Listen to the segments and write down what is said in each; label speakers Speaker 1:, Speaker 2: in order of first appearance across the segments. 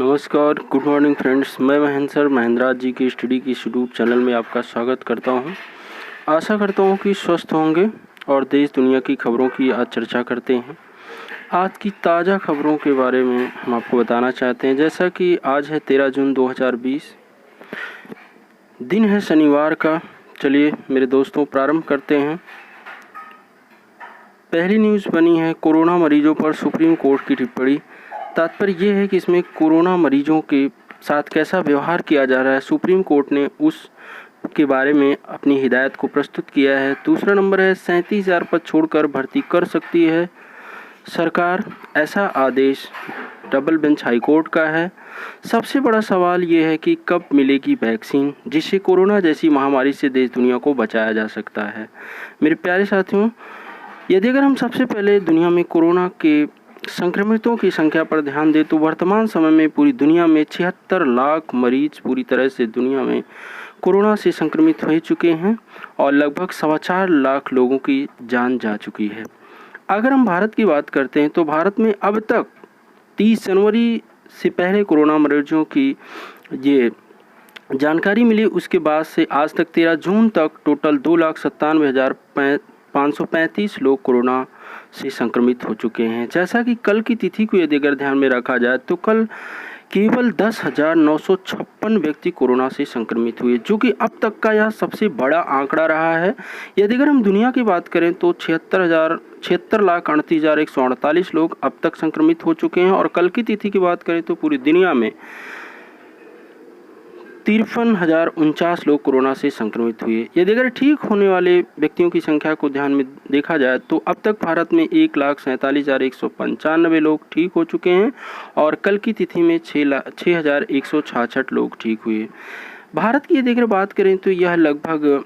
Speaker 1: नमस्कार, good morning friends. मैं Mahendra sir Mahindra जी के स्टडी की यूट्यूब चैनल में आपका स्वागत करता हूं। आशा करता हूं कि स्वस्थ होंगे और देश दुनिया की खबरों की आज चर्चा करते हैं। आज की ताज़ा खबरों के बारे में हम आपको बताना चाहते हैं। जैसा कि आज है 13 जून 2020, दिन है शनिवार का। चलिए मेरे दोस्तों प्रारंभ करते हैं। पहली न्यूज़ बनी है कोरोना मरीजों पर सुप्रीम कोर्ट की टिप्पणी। तात्पर्य ये है कि इसमें कोरोना मरीजों के साथ कैसा व्यवहार किया जा रहा है, सुप्रीम कोर्ट ने उस के बारे में अपनी हिदायत को प्रस्तुत किया है। दूसरा नंबर है 37,000 पद छोड़कर भर्ती कर सकती है सरकार, ऐसा आदेश डबल बेंच हाईकोर्ट का है। सबसे बड़ा सवाल ये है कि कब मिलेगी वैक्सीन जिससे कोरोना जैसी महामारी से देश दुनिया को बचाया जा सकता है। मेरे प्यारे साथियों, यदि अगर हम सबसे पहले दुनिया में कोरोना के संक्रमितों की संख्या पर ध्यान दें तो वर्तमान समय में पूरी दुनिया में 76 लाख मरीज पूरी तरह से दुनिया में कोरोना से संक्रमित हो चुके हैं और लगभग 4.25 लाख लोगों की जान जा चुकी है। अगर हम भारत की बात करते हैं तो भारत में अब तक 30 जनवरी से पहले कोरोना मरीजों की ये जानकारी मिली, उसके बाद से आज तक 13 जून तक टोटल 2,97,535 लोग कोरोना से संक्रमित हो चुके हैं। जैसा कि कल की तिथि को यदि अगर ध्यान में रखा जाए तो कल केवल 10,956 व्यक्ति कोरोना से संक्रमित हुए, जो कि अब तक का यह सबसे बड़ा आंकड़ा रहा है। यदि अगर हम दुनिया की बात करें तो 76,38,148 लोग अब तक संक्रमित हो चुके हैं और कल की तिथि की बात करें तो पूरी दुनिया में 53,049 लोग कोरोना से संक्रमित हुए। यदि अगर ठीक होने वाले व्यक्तियों की संख्या को ध्यान में देखा जाए तो अब तक भारत में 1,47,195 लोग ठीक हो चुके हैं और कल की तिथि में 6,166 लोग ठीक हुए। भारत की यदि अगर बात करें तो यह लगभग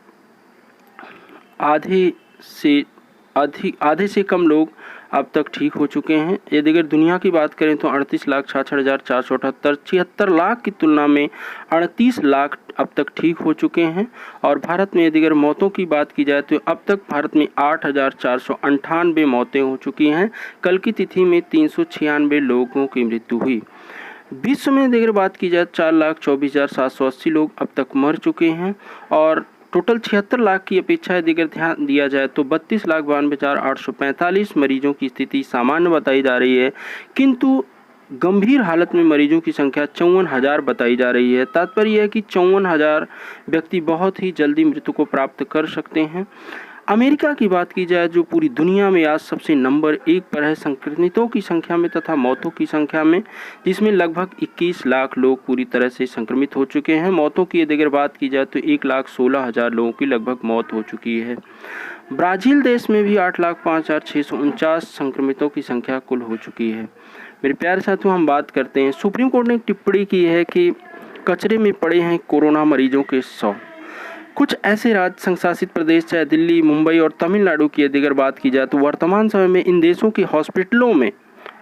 Speaker 1: आधे से कम लोग अब तक ठीक हो चुके हैं। यदि अगर दुनिया की बात करें तो 38,66,478, 76 लाख की तुलना में 38 लाख अब तक ठीक हो चुके हैं। और भारत में यदि अगर मौतों की बात की जाए तो अब तक भारत में 8,498 मौतें हो चुकी हैं। कल की तिथि में 396 लोगों की मृत्यु हुई। विश्व में यदि अगर बात की जाए 4,24,780 लोग अब तक मर चुके हैं और टोटल 76 लाख की अपेक्षा यदि अगर ध्यान दिया जाए तो 32,92,845 मरीजों की स्थिति सामान्य बताई जा रही है, किंतु गंभीर हालत में मरीजों की संख्या 54,000 बताई जा रही है। तात्पर्य यह है कि 54,000 व्यक्ति बहुत ही जल्दी मृत्यु को प्राप्त कर सकते हैं। अमेरिका की बात की जाए जो पूरी दुनिया में आज सबसे नंबर 1 पर है संक्रमितों की संख्या में तथा मौतों की संख्या में, जिसमें लगभग 21 लाख लोग पूरी तरह से संक्रमित हो चुके हैं। मौतों की यदि अगर बात की जाए तो 1,16,000 लोगों की लगभग मौत हो चुकी है। ब्राज़ील देश में भी 8,05,649 संक्रमितों की संख्या कुल हो चुकी है। मेरे प्यारे साथियों, हम बात करते हैं, सुप्रीम कोर्ट ने एक टिप्पणी की है कि कचरे में पड़े हैं कोरोना मरीजों के 100। कुछ ऐसे राज्य संशासित प्रदेश चाहे दिल्ली, मुंबई और तमिलनाडु की यदि अगर बात की जाए तो वर्तमान समय में इन देशों की हॉस्पिटलों में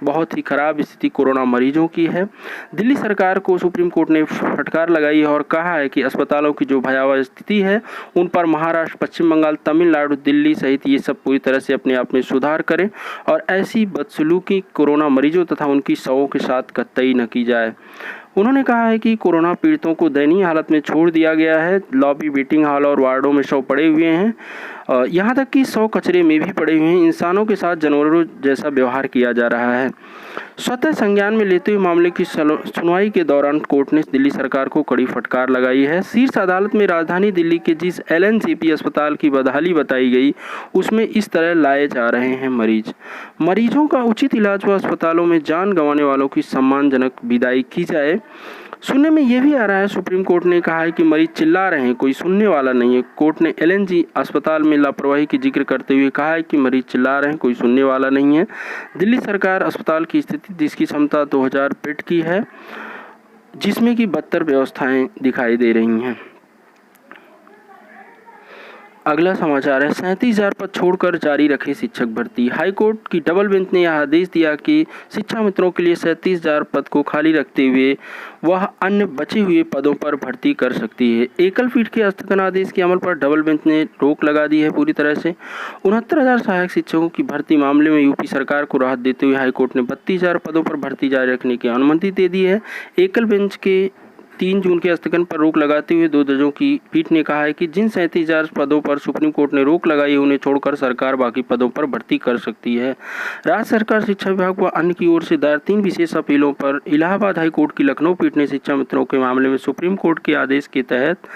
Speaker 1: बहुत ही खराब स्थिति कोरोना मरीजों की है। दिल्ली सरकार को सुप्रीम कोर्ट ने फटकार लगाई है और कहा है कि अस्पतालों की जो भयावह स्थिति है उन पर महाराष्ट्र, पश्चिम बंगाल, तमिलनाडु, दिल्ली सहित ये सब पूरी तरह से अपने आप में सुधार करें और ऐसी बदसलूकी कोरोना मरीजों तथा उनकी शवों के साथ कतई न की जाए। उन्होंने कहा है कि कोरोना पीड़ितों को दयनीय हालत में छोड़ दिया गया है। लॉबी, वेटिंग हॉल और वार्डों में शव पड़े हुए हैं, यहाँ तक कि शव कचरे में भी पड़े हुए हैं। इंसानों के साथ जानवरों जैसा व्यवहार किया जा रहा है। स्वतः संज्ञान में लेते हुए मामले की सुनवाई के दौरान कोर्ट ने दिल्ली सरकार को कड़ी फटकार लगाई है। शीर्ष अदालत में राजधानी दिल्ली के जिस LNCP अस्पताल की बदहाली बताई गई उसमें इस तरह लाए जा रहे हैं मरीजों का उचित इलाज व अस्पतालों में जान गंवाने वालों की सम्मानजनक विदाई की जाए। सुनने में यह भी आ रहा है, सुप्रीम कोर्ट ने कहा है कि मरीज चिल्ला रहे हैं, कोई सुनने वाला नहीं है। कोर्ट ने LNG अस्पताल में लापरवाही की जिक्र करते हुए कहा है कि मरीज चिल्ला रहे हैं, कोई सुनने वाला नहीं है। दिल्ली सरकार अस्पताल की स्थिति जिसकी क्षमता 2000 बेड की है, जिसमें कि 72 व्यवस्थाएं दिखाई दे रही हैं। अगला समाचार है 37,000 पद छोड़कर जारी रखे शिक्षक भर्ती। हाईकोर्ट की डबल बेंच ने यह आदेश दिया कि शिक्षा मित्रों के लिए 37,000 पद को खाली रखते हुए वह अन्य बचे हुए पदों पर भर्ती कर सकती है। एकल पीठ के स्थगन आदेश के अमल पर डबल बेंच ने रोक लगा दी है पूरी तरह से। 69,000 सहायक शिक्षकों की भर्ती मामले में यूपी सरकार को राहत देते हुए हाईकोर्ट ने 32,000 पदों पर भर्ती जारी रखने की अनुमति दे दी है। एकल बेंच के 3 जून के स्थगन पर रोक लगाते हुए 2 जजों की पीठ ने कहा है कि जिन 37,000 पदों पर सुप्रीम कोर्ट ने रोक लगाई है उन्हें छोड़कर सरकार बाकी पदों पर भर्ती कर सकती है। राज्य सरकार, शिक्षा विभाग व अन्य की ओर से दायर 3 विशेष अपीलों पर इलाहाबाद हाई कोर्ट की लखनऊ पीठ ने शिक्षा मित्रों के मामले में सुप्रीम कोर्ट के आदेश के तहत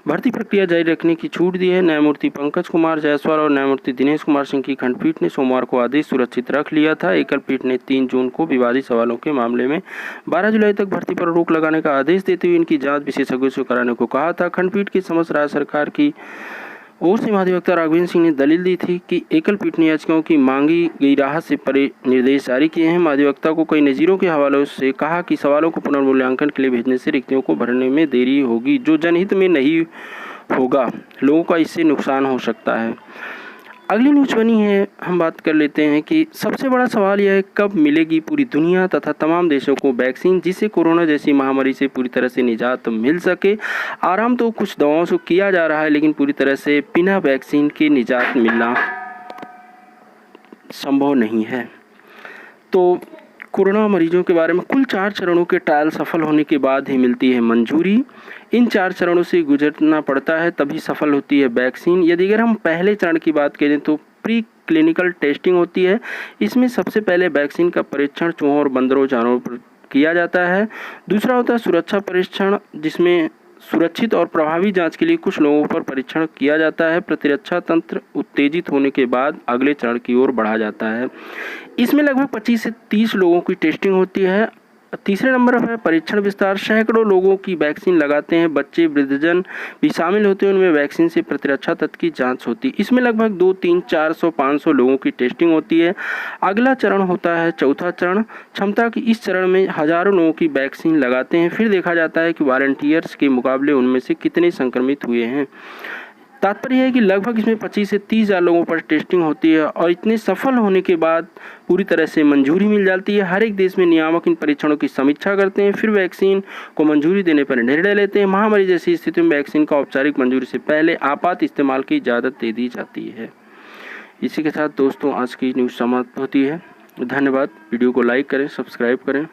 Speaker 1: भर्ती प्रक्रिया जारी रखने की छूट दी है। न्यायमूर्ति पंकज कुमार जायसवाल और न्यायमूर्ति दिनेश कुमार सिंह की खंडपीठ ने सोमवार को आदेश सुरक्षित रख लिया था। एकल पीठ ने 3 जून को विवादित सवालों के मामले में 12 जुलाई तक भर्ती पर रोक लगाने का आदेश देते हुए इनकी जांच विशेषज्ञों से कराने को कहा था। खंडपीठ की समस्त राज्य सरकार की ओर से महाधिवक्ता राघवेंद्र सिंह ने दलील दी थी कि एकल पीठ ने याचिकाओं की मांगी गई राहत से परे निर्देश जारी किए हैं। महाधिवक्ता को कई नज़ीरों के हवालों से कहा कि सवालों को पुनर्मूल्यांकन के लिए भेजने से रिक्तियों को भरने में देरी होगी जो जनहित में नहीं होगा, लोगों का इससे नुकसान हो सकता है। अगली न्यूज़ बनी है, हम बात कर लेते हैं कि सबसे बड़ा सवाल यह है कब मिलेगी पूरी दुनिया तथा तमाम देशों को वैक्सीन जिससे कोरोना जैसी महामारी से पूरी तरह से निजात मिल सके। आराम तो कुछ दवाओं से किया जा रहा है लेकिन पूरी तरह से बिना वैक्सीन के निजात मिलना संभव नहीं है। तो कोरोना मरीजों के बारे में कुल 4 चरणों के ट्रायल सफल होने के बाद ही मिलती है मंजूरी। इन 4 चरणों से गुजरना पड़ता है तभी सफल होती है वैक्सीन। यदि अगर हम पहले चरण की बात करें तो प्री क्लिनिकल टेस्टिंग होती है। इसमें सबसे पहले वैक्सीन का परीक्षण चूहों और बंदरों जानवरों पर किया जाता है। दूसरा होता है सुरक्षा परीक्षण, जिसमें सुरक्षित और प्रभावी जांच के लिए कुछ लोगों पर परीक्षण किया जाता है। प्रतिरक्षा तंत्र उत्तेजित होने के बाद अगले चरण की ओर बढ़ा जाता है। इसमें लगभग 25 से 30 लोगों की टेस्टिंग होती है। तीसरे नंबर पर है परीक्षण विस्तार। सैकड़ों लोगों की वैक्सीन लगाते हैं, बच्चे वृद्धजन भी शामिल होते हैं। उनमें वैक्सीन से प्रतिरक्षा तत्व की जांच होती है। इसमें लगभग 2, 3, 400, 500 लोगों की टेस्टिंग होती है। अगला चरण होता है चौथा चरण क्षमता की। इस चरण में हजारों लोगों की वैक्सीन लगाते हैं, फिर देखा जाता है कि वॉलंटियर्स के मुकाबले उनमें से कितने संक्रमित हुए हैं। तात्पर्य है कि लगभग इसमें 25 से 30,000 लोगों पर टेस्टिंग होती है और इतने सफल होने के बाद पूरी तरह से मंजूरी मिल जाती है। हर एक देश में नियामक इन परीक्षणों की समीक्षा करते हैं, फिर वैक्सीन को मंजूरी देने पर निर्णय लेते हैं। महामारी जैसी स्थिति में वैक्सीन का औपचारिक मंजूरी से पहले आपात इस्तेमाल की इजाज़त दे दी जाती है। इसी के साथ दोस्तों आज की न्यूज़ समाप्त होती है। धन्यवाद। वीडियो को लाइक करें, सब्सक्राइब करें।